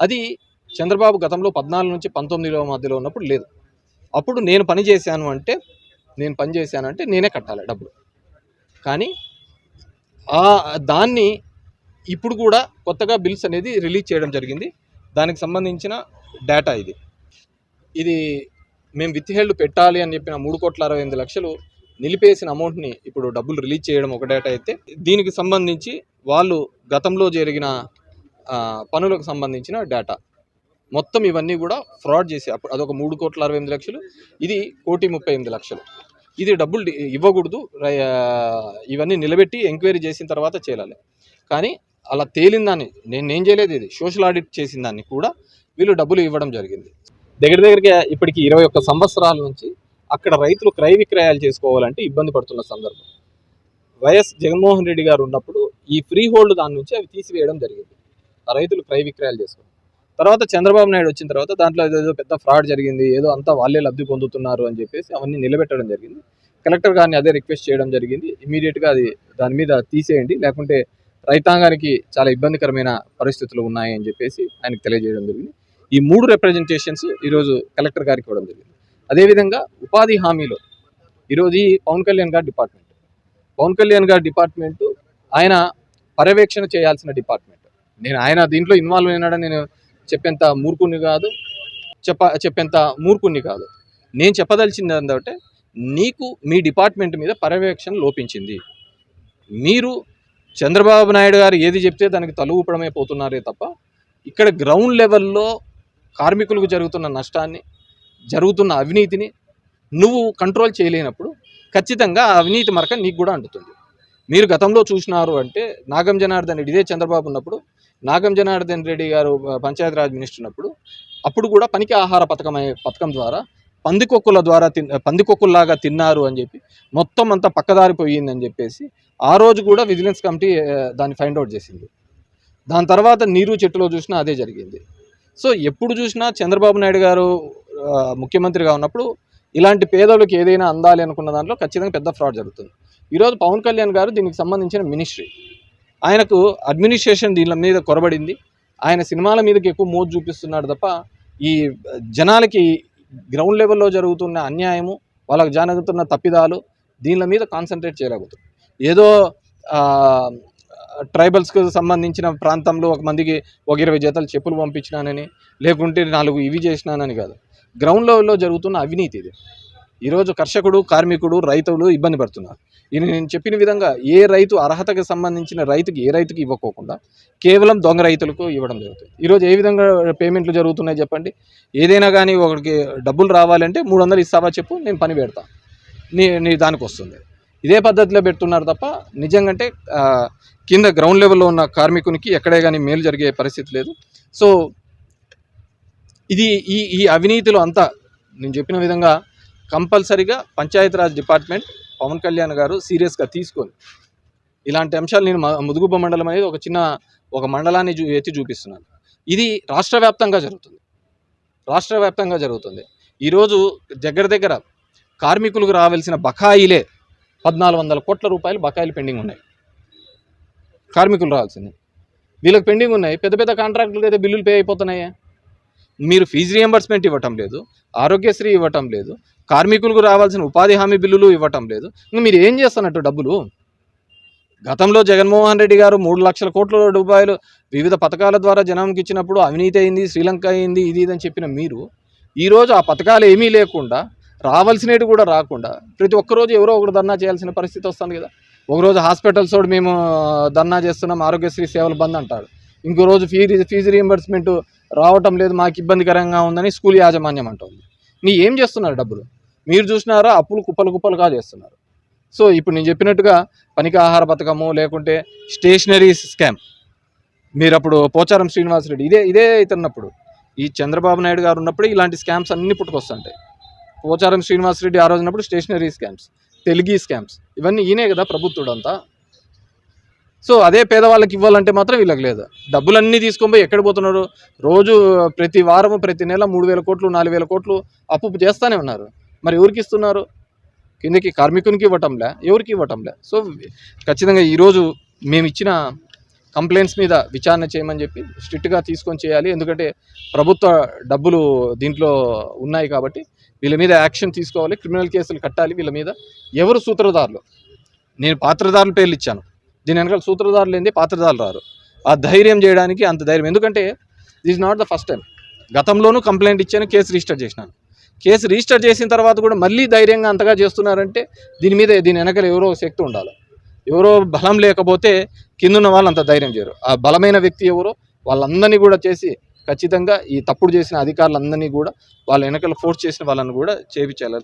అది చంద్రబాబు గతంలో 14 నుంచి 19 మధ్యలో ఉన్నప్పుడు లేదు. అప్పుడు నేను పని చేశాను అంటే నేనే కట్టాలి డబ్బులు. కానీ దాన్ని ఇప్పుడు కూడా కొత్తగా బిల్స్ అనేది రిలీజ్ చేయడం జరిగింది. దానికి సంబంధించిన డేటా ఇది మేము విత్ హెల్డ్ పెట్టాలి అని చెప్పిన 3,68,00,000 నిలిపేసిన అమౌంట్ని ఇప్పుడు డబ్బులు రిలీజ్ చేయడం ఒక డేటా అయితే, దీనికి సంబంధించి వాళ్ళు గతంలో జరిగిన పనులకు సంబంధించిన డేటా మొత్తం ఇవన్నీ కూడా ఫ్రాడ్ చేసి అప్పుడు అదొక 3,68,00,000, ఇది 1,38,00,000. ఇది డబ్బులు ఇవ్వకూడదు, ఇవన్నీ నిలబెట్టి ఎంక్వైరీ చేసిన తర్వాత చేయాలి. కానీ అలా తేలిన దాన్ని నేనేం చేయలేదు, ఇది సోషల్ ఆడిట్ చేసిన దాన్ని కూడా వీళ్ళు డబ్బులు ఇవ్వడం జరిగింది. దగ్గరగా ఇప్పటికి 21 సంవత్సరాల నుంచి అక్కడ రైతులు క్రయ విక్రయాలు చేసుకోవాలంటే ఇబ్బంది పడుతున్న సందర్భం. వైఎస్ జగన్మోహన్ రెడ్డి గారు ఉన్నప్పుడు ఈ ఫ్రీ హోల్డ్ దాని నుంచి అవి తీసివేయడం జరిగింది, ఆ రైతులు క్రయ విక్రయాలు చేసుకోవాలి. తర్వాత చంద్రబాబు నాయుడు వచ్చిన తర్వాత దాంట్లో ఏదో పెద్ద ఫ్రాడ్ జరిగింది, ఏదో అంతా వాళ్ళే లబ్ధి పొందుతున్నారు అని చెప్పేసి అవన్నీ నిలబెట్టడం జరిగింది. కలెక్టర్ గారిని అదే రిక్వెస్ట్ చేయడం జరిగింది, ఇమీడియట్గా అది దాని మీద తీసేయండి, లేకుంటే రైతాంగానికి చాలా ఇబ్బందికరమైన పరిస్థితులు ఉన్నాయి అని చెప్పేసి ఆయనకు తెలియజేయడం జరిగింది. ఈ 3 రిప్రజెంటేషన్స్ ఈరోజు కలెక్టర్ గారికి ఇవ్వడం జరిగింది. అదేవిధంగా ఉపాధి హామీలో ఈరోజు ఈ పవన్ కళ్యాణ్ గారి డిపార్ట్మెంటు ఆయన పర్యవేక్షణ చేయాల్సిన డిపార్ట్మెంట్. ఆయన దీంట్లో ఇన్వాల్వ్ అయినాడని నేను చెప్పేంత మూర్ఖుణ్ణి కాదు. నేను చెప్పదలిచింది ఏంటంటే, నీకు మీ డిపార్ట్మెంట్ మీద పర్యవేక్షణ లోపించింది. మీరు చంద్రబాబు నాయుడు గారు ఏది చెప్తే దానికి తల ఊపడమే పోతున్నారే తప్ప ఇక్కడ గ్రౌండ్ లెవెల్లో కార్మికులకు జరుగుతున్న నష్టాన్ని, జరుగుతున్న అవినీతిని నువ్వు కంట్రోల్ చేయలేనప్పుడు ఖచ్చితంగా ఆ అవినీతి మరక నీకు కూడా అంటుతుంది. మీరు గతంలో చూసినారు అంటే నాగం జనార్దన్ రెడ్డి, ఇదే చంద్రబాబు ఉన్నప్పుడు నాగం జనార్దన్ రెడ్డి గారు పంచాయతీరాజ్ మినిస్టర్ ఉన్నప్పుడు అప్పుడు కూడా పనికి ఆహార పథకం ద్వారా పందికొక్కుల్లాగా తిన్నారు అని చెప్పి మొత్తం అంతా పక్కదారిపోయిందని చెప్పేసి ఆ రోజు కూడా విజిలెన్స్ కమిటీ దాన్ని ఫైండ్ అవుట్ చేసింది. దాని తర్వాత నీరు చెట్టులో చూసినా అదే జరిగింది. సో ఎప్పుడు చూసినా చంద్రబాబు నాయుడు గారు ముఖ్యమంత్రిగా ఉన్నప్పుడు ఇలాంటి పేదలకు ఏదైనా అందాలి అనుకున్న దాంట్లో ఖచ్చితంగా పెద్ద ఫ్రాడ్ జరుగుతుంది. ఈరోజు పవన్ కళ్యాణ్ గారు దీనికి సంబంధించిన మినిస్ట్రీ, ఆయనకు అడ్మినిస్ట్రేషన్ దీని మీద కొరబడింది. ఆయన సినిమాల మీదకి ఎక్కువ మోజు చూపిస్తున్నాడు తప్ప ఈ జనాలకి గ్రౌండ్ లెవెల్లో జరుగుతున్న అన్యాయము, వాళ్ళకు జరుగుతున్న తప్పిదాలు దీని మీద కాన్సన్ట్రేట్ చేయలేకపోతుంది. ఏదో ట్రైబల్స్కి సంబంధించిన ప్రాంతంలో ఒక మందికి 20 జతలు చెప్పులు పంపించినానని, లేకుంటే 4 ఇవి చేసినానని కాదు, గ్రౌండ్ లెవెల్లో జరుగుతున్న అవినీతి ఇది. ఈరోజు కర్షకుడు, కార్మికుడు, రైతులు ఇబ్బంది పడుతున్నారు. నేను చెప్పిన విధంగా ఏ రైతు అర్హతకు సంబంధించిన ఏ రైతుకి ఇవ్వకోకుండా కేవలం దొంగ రైతులకు ఇవ్వడం జరుగుతుంది. ఈరోజు ఏ విధంగా పేమెంట్లు జరుగుతున్నాయి చెప్పండి. ఏదైనా కానీ ఒకరికి డబ్బులు రావాలంటే 300 ఇస్తావా చెప్పు, నేను పని పెడతా, నీ దానికి వస్తుంది. ఇదే పద్ధతిలో పెడుతున్నారు తప్ప నిజంగా కింద గ్రౌండ్ లెవెల్లో ఉన్న కార్మికునికి ఎక్కడే కానీ మేలు జరిగే పరిస్థితి లేదు. సో ఇది ఈ అవినీతిలో అంతా నేను చెప్పిన విధంగా కంపల్సరీగా పంచాయతీరాజ్ డిపార్ట్మెంట్, పవన్ కళ్యాణ్ గారు సీరియస్గా తీసుకొని ఇలాంటి అంశాలు, నేను ముదుగుబ్బ మండలం అనేది ఒక మండలాన్ని ఎత్తి చూపిస్తున్నాను. ఇది రాష్ట్ర వ్యాప్తంగా జరుగుతుంది. ఈరోజు దగ్గర కార్మికులకు రావాల్సిన బకాయిలే 1,400 కోట్ల రూపాయలు బకాయిలు పెండింగ్ ఉన్నాయి. కార్మికులు రావాల్సింది వీళ్ళకి పెండింగ్ ఉన్నాయి. పెద్ద కాంట్రాక్టులకు అయితే బిల్లులు పే అయిపోతున్నాయా? మీరు ఫీజు రియంబర్స్మెంట్ ఇవ్వటం లేదు, ఆరోగ్యశ్రీ ఇవ్వటం లేదు, కార్మికులకు రావాల్సిన ఉపాధి హామీ బిల్లులు ఇవ్వటం లేదు. ఇంకా మీరు ఏం చేస్తున్నట్టు డబ్బులు? గతంలో జగన్మోహన్ రెడ్డి గారు 3 లక్షల కోట్ల రూపాయలు వివిధ పథకాల ద్వారా జనానికి ఇచ్చినప్పుడు అవినీతి అయింది, శ్రీలంక అయింది, ఇది అని చెప్పిన మీరు ఈరోజు ఆ పథకాలు ఏమీ లేకుండా, రావాల్సినవి కూడా రాకుండా ప్రతి ఒక్కరోజు ఎవరో ఒకరు ధర్నా చేయాల్సిన పరిస్థితి వస్తుంది కదా. ఒకరోజు హాస్పిటల్స్ తోడు మేము ధర్నా చేస్తున్నాం, ఆరోగ్యశ్రీ సేవలు బంద్ అంటాడు. ఇంకో రోజు ఫీజు రియంబర్స్మెంట్ రావటం లేదు, మాకు ఇబ్బందికరంగా ఉందని స్కూల్ యాజమాన్యం అంటుంది. నీ ఏం చేస్తున్నారు డబ్బులు? మీరు చూసినారా, అప్పులు కుప్పలుగా చేస్తున్నారు. సో ఇప్పుడు నేను చెప్పినట్టుగా పనికి ఆహార పథకము, లేకుంటే స్టేషనరీ స్కామ్, మీరు అప్పుడు పోచారం శ్రీనివాసరెడ్డి ఇదే అవుతున్నప్పుడు, ఈ చంద్రబాబు నాయుడు గారు ఉన్నప్పుడు ఇలాంటి స్కామ్స్ అన్నీ పుట్టుకొస్తుంటాయి. పోచారం శ్రీనివాసరెడ్డి ఆ రోజు ఉన్నప్పుడు స్టేషనరీ స్కామ్స్, తెలుగు స్కామ్స్, ఇవన్నీ ఈయనే కదా ప్రభుత్వుడు అంతా. సో అదే పేదవాళ్ళకి ఇవ్వాలంటే మాత్రం వీళ్ళకి లేదు. డబ్బులన్నీ తీసుకొని పోయి ఎక్కడ పోతున్నారు? రోజు ప్రతి వారము ప్రతి నెల 3,000 కోట్లు 4,000 కోట్లు అప్పు చేస్తూనే ఉన్నారు. మరి ఎవరికి ఇస్తున్నారు? కిందకి కార్మికునికి ఇవ్వటంలే, ఎవరికి ఇవ్వటంలే. సో ఖచ్చితంగా ఈరోజు మేము ఇచ్చిన కంప్లైంట్స్ మీద విచారణ చేయమని చెప్పి స్ట్రిక్ట్గా తీసుకొని చేయాలి. ఎందుకంటే ప్రభుత్వ డబ్బులు దీంట్లో ఉన్నాయి కాబట్టి వీళ్ళ మీద యాక్షన్ తీసుకోవాలి, క్రిమినల్ కేసులు కట్టాలి వీళ్ళ మీద. ఎవరు సూత్రధారులు? నేను పాత్రధారుల పేర్లు ఇచ్చాను, దీని వెనకాల సూత్రధారులు ఏంది, పాత్రధారులు రారు. ఆ ధైర్యం చేయడానికి అంత ధైర్యం, ఎందుకంటే this not the first time. గతంలోనూ కంప్లైంట్ ఇచ్చాను, కేసు రిజిస్టర్ చేసినాను. కేసు రిజిస్టర్ చేసిన తర్వాత కూడా మళ్ళీ ధైర్యంగా అంతగా చేస్తున్నారంటే దీని వెనకాల ఎవరో శక్తి ఉండాలి. ఎవరో బలం లేకపోతే కిందున్న వాళ్ళు అంత ధైర్యం చేయరు. ఆ బలమైన వ్యక్తి ఎవరో వాళ్ళందరినీ కూడా చేసి ఖచ్చితంగా ఈ తప్పుడు చేసిన అధికారులందరినీ కూడా వాళ్ళ వెనకాల ఫోర్స్ చేసిన వాళ్ళని కూడా చేయించాలి.